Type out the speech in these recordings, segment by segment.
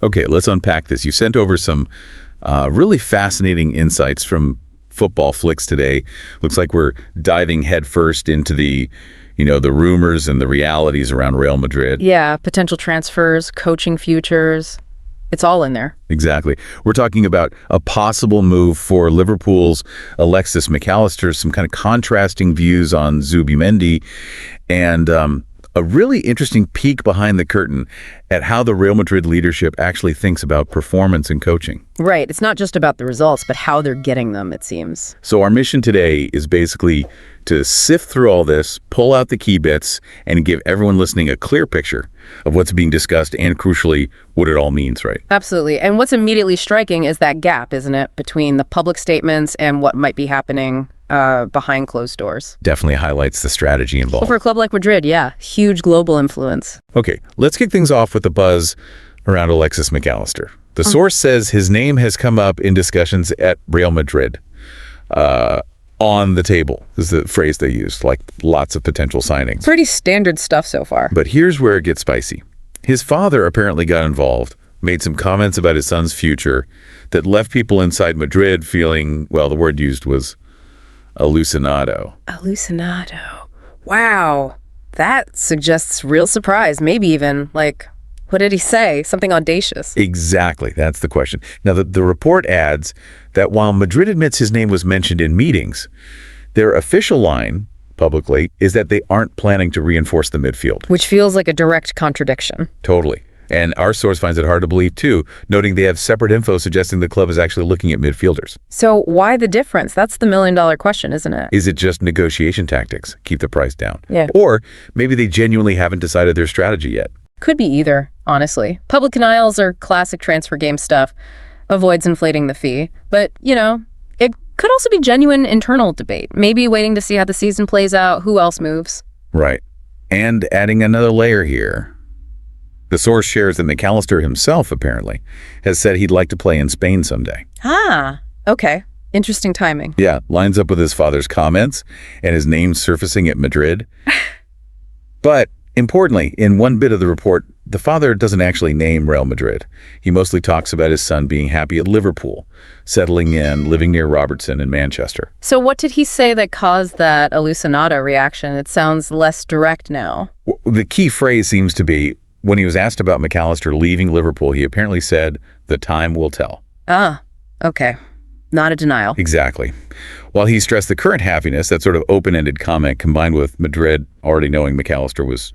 Okay, let's unpack this. You sent over some really fascinating insights from Football Flicks today. Looks like we're diving headfirst into the rumors and the realities around Real Madrid. Yeah, potential transfers, coaching futures. It's all in there. Exactly. We're talking about a possible move for Liverpool's Alexis McAllister, some kind of contrasting views on Zubimendi, and a really interesting peek behind the curtain at how the Real Madrid leadership actually thinks about performance and coaching. Right. It's not just about the results, but how they're getting them, it seems. So our mission today is basically to sift through all this, pull out the key bits, and give everyone listening a clear picture of what's being discussed and, crucially, what it all means, right? Absolutely. And what's immediately striking is that gap, isn't it, between the public statements and what might be happening behind closed doors. Definitely highlights the strategy involved. Well, for a club like Madrid, yeah, huge global influence. Okay, let's kick things off with the buzz around Alexis McAllister. The source says his name has come up in discussions at Real Madrid. On the table is the phrase they used, like lots of potential signings. Pretty standard stuff so far. But here's where it gets spicy. His father apparently got involved, made some comments about his son's future that left people inside Madrid feeling, well, the word used was alucinado. Alucinado. Wow. That suggests real surprise. Maybe even, what did he say? Something audacious. Exactly. That's the question. Now, the report adds that while Madrid admits his name was mentioned in meetings, their official line, publicly, is that they aren't planning to reinforce the midfield. Which feels like a direct contradiction. Totally. And our source finds it hard to believe, too, noting they have separate info suggesting the club is actually looking at midfielders. So why the difference? That's the million-dollar question, isn't it? Is it just negotiation tactics? Keep the price down. Yeah. Or maybe they genuinely haven't decided their strategy yet. Could be either, honestly. Public denials are classic transfer game stuff. Avoids inflating the fee. But, it could also be genuine internal debate. Maybe waiting to see how the season plays out, who else moves. Right. And adding another layer here, the source shares that McAllister himself, apparently, has said he'd like to play in Spain someday. Ah, okay. Interesting timing. Yeah, lines up with his father's comments and his name surfacing at Madrid. But importantly, in one bit of the report, the father doesn't actually name Real Madrid. He mostly talks about his son being happy at Liverpool, settling in, living near Robertson in Manchester. So what did he say that caused that alucinado reaction? It sounds less direct now. The key phrase seems to be, when he was asked about McAllister leaving Liverpool, he apparently said, "The time will tell." Ah, okay. Not a denial. Exactly. While he stressed the current happiness, that sort of open-ended comment combined with Madrid already knowing McAllister was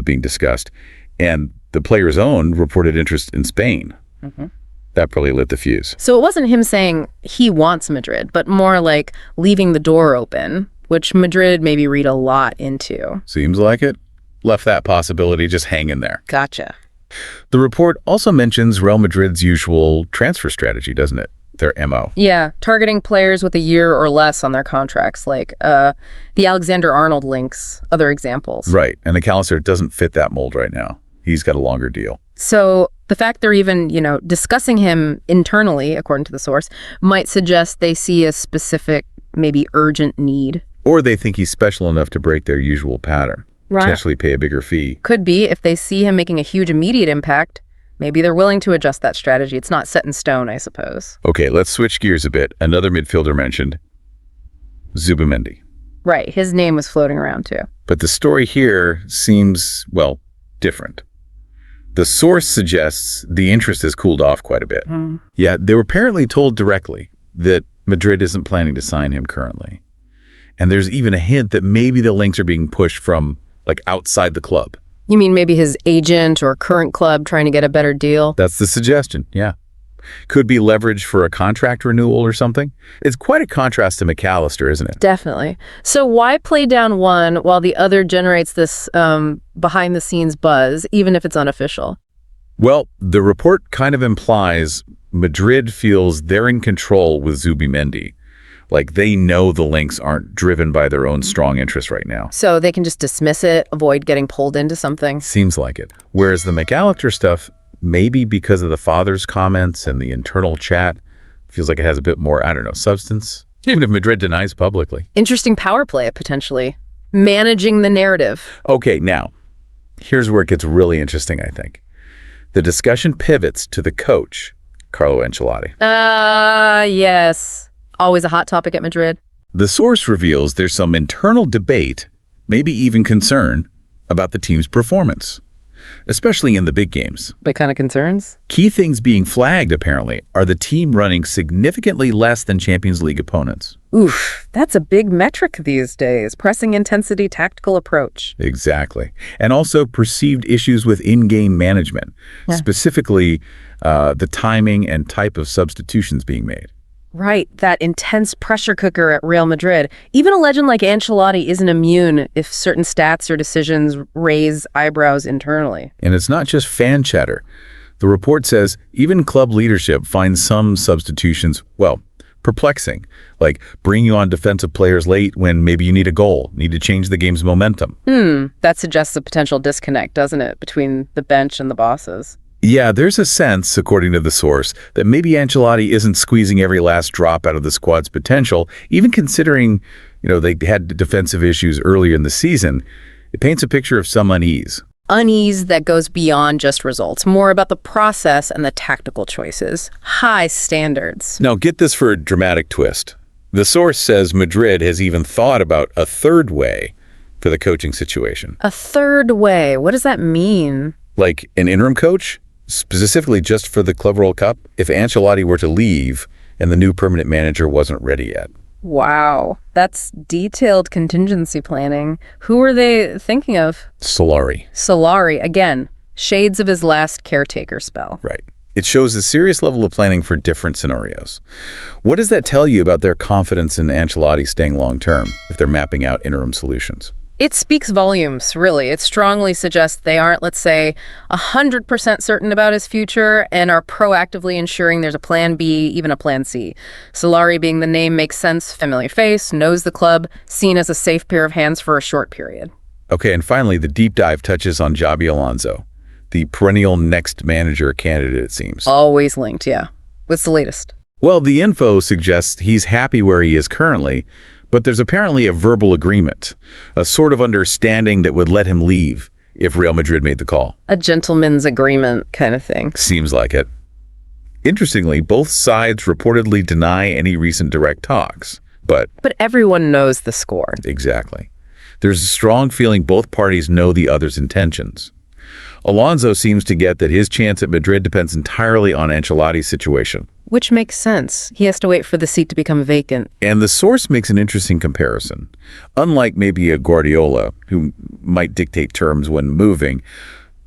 being discussed, and the player's own reported interest in Spain. Mm-hmm. That probably lit the fuse. So it wasn't him saying he wants Madrid, but more like leaving the door open, which Madrid maybe read a lot into. Seems like it. Left that possibility just hanging there. Gotcha. The report also mentions Real Madrid's usual transfer strategy, doesn't it? Their MO. Yeah, targeting players with a year or less on their contracts, like the Alexander-Arnold links, other examples. Right, and McAllister doesn't fit that mold right now. He's got a longer deal. So the fact they're even, discussing him internally, according to the source, might suggest they see a specific, maybe urgent need. Or they think he's special enough to break their usual pattern. Right. Potentially pay a bigger fee. Could be. If they see him making a huge immediate impact, maybe they're willing to adjust that strategy. It's not set in stone, I suppose. Okay, let's switch gears a bit. Another midfielder mentioned, Zubimendi. Right, his name was floating around too. But the story here seems, different. The source suggests the interest has cooled off quite a bit. Yeah, they were apparently told directly that Madrid isn't planning to sign him currently. And there's even a hint that maybe the links are being pushed from, outside the club. You mean maybe his agent or current club trying to get a better deal? That's the suggestion, yeah. Could be leverage for a contract renewal or something. It's quite a contrast to McAllister, isn't it? Definitely. So why play down one while the other generates this behind-the-scenes buzz, even if it's unofficial? Well, the report kind of implies Madrid feels they're in control with Zubimendi. They know the links aren't driven by their own strong interest right now. So they can just dismiss it, avoid getting pulled into something? Seems like it. Whereas the McAllister stuff, maybe because of the father's comments and the internal chat, feels like it has a bit more, substance. Even if Madrid denies publicly. Interesting power play, potentially. Managing the narrative. Okay, now, here's where it gets really interesting, I think. the discussion pivots to the coach, Carlo Ancelotti. Yes. Always a hot topic at Madrid. The source reveals there's some internal debate, maybe even concern, about the team's performance, especially in the big games. What kind of concerns? Key things being flagged, apparently, are the team running significantly less than Champions League opponents. Oof, that's a big metric these days. Pressing intensity, tactical approach. Exactly. And also perceived issues with in-game management, specifically the timing and type of substitutions being made. Right, that intense pressure cooker at Real Madrid. Even a legend like Ancelotti isn't immune if certain stats or decisions raise eyebrows internally. And it's not just fan chatter. The report says even club leadership finds some substitutions, well, perplexing, like bringing on defensive players late when maybe you need a goal, need to change the game's momentum. That suggests a potential disconnect, doesn't it, between the bench and the bosses? Yeah, there's a sense, according to the source, that maybe Ancelotti isn't squeezing every last drop out of the squad's potential, even considering, they had defensive issues earlier in the season. It paints a picture of some unease. Unease that goes beyond just results, more about the process and the tactical choices. High standards. Now, get this for a dramatic twist. The source says Madrid has even thought about a third way for the coaching situation. A third way? What does that mean? Like an interim coach? Specifically just for the Club World Cup, if Ancelotti were to leave and the new permanent manager wasn't ready yet. Wow, that's detailed contingency planning. Who are they thinking of? Solari. Again, shades of his last caretaker spell. Right. It shows a serious level of planning for different scenarios. What does that tell you about their confidence in Ancelotti staying long-term if they're mapping out interim solutions? It speaks volumes, really. It strongly suggests they aren't, let's say, 100% certain about his future and are proactively ensuring there's a plan B, even a plan C. Solari being the name makes sense, familiar face, knows the club, seen as a safe pair of hands for a short period. Okay, and finally, the deep dive touches on Xabi Alonso, the perennial next manager candidate, it seems. Always linked, yeah. What's the latest? Well, the info suggests he's happy where he is currently, but there's apparently a verbal agreement, a sort of understanding that would let him leave if Real Madrid made the call. A gentleman's agreement kind of thing. Seems like it. Interestingly, both sides reportedly deny any recent direct talks, but everyone knows the score. Exactly. There's a strong feeling both parties know the other's intentions. Alonso seems to get that his chance at Madrid depends entirely on Ancelotti's situation. Which makes sense. He has to wait for the seat to become vacant. And the source makes an interesting comparison. Unlike maybe a Guardiola, who might dictate terms when moving,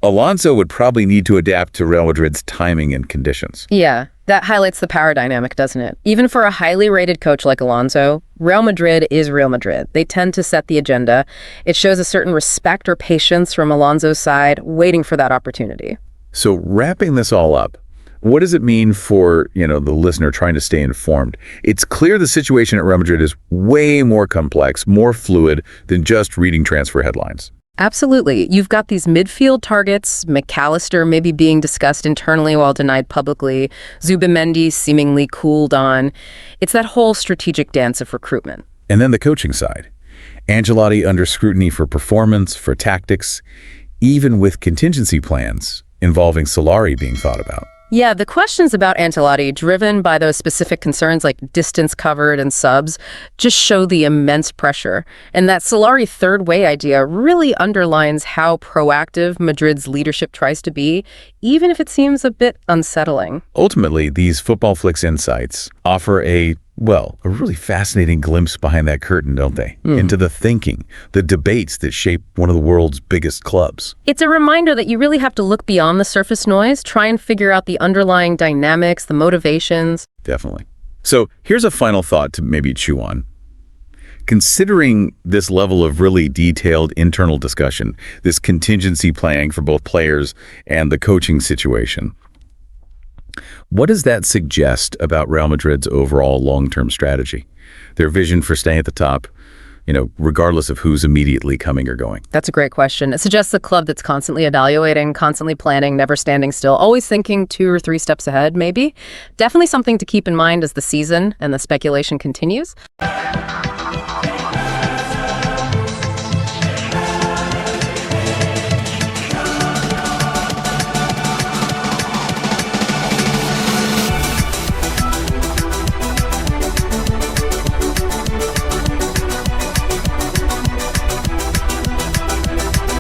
Alonso would probably need to adapt to Real Madrid's timing and conditions. Yeah, that highlights the power dynamic, doesn't it? Even for a highly rated coach like Alonso, Real Madrid is Real Madrid. They tend to set the agenda. It shows a certain respect or patience from Alonso's side, waiting for that opportunity. So wrapping this all up, what does it mean for, the listener trying to stay informed? It's clear the situation at Real Madrid is way more complex, more fluid than just reading transfer headlines. Absolutely. You've got these midfield targets, McAllister maybe being discussed internally while denied publicly, Zubimendi seemingly cooled on. It's that whole strategic dance of recruitment. And then the coaching side. Ancelotti under scrutiny for performance, for tactics, even with contingency plans involving Solari being thought about. Yeah, the questions about Ancelotti, driven by those specific concerns like distance covered and subs, just show the immense pressure. And that Solari third way idea really underlines how proactive Madrid's leadership tries to be, even if it seems a bit unsettling. Ultimately, these Football Flicks insights offer a really fascinating glimpse behind that curtain, don't they? Into the thinking, the debates that shape one of the world's biggest clubs. It's a reminder that you really have to look beyond the surface noise, try and figure out the underlying dynamics, the motivations. Definitely. So here's a final thought to maybe chew on. Considering this level of really detailed internal discussion, this contingency planning for both players and the coaching situation, what does that suggest about Real Madrid's overall long-term strategy? Their vision for staying at the top, regardless of who's immediately coming or going? That's a great question. It suggests a club that's constantly evaluating, constantly planning, never standing still, always thinking 2 or 3 steps ahead, maybe. Definitely something to keep in mind as the season and the speculation continues.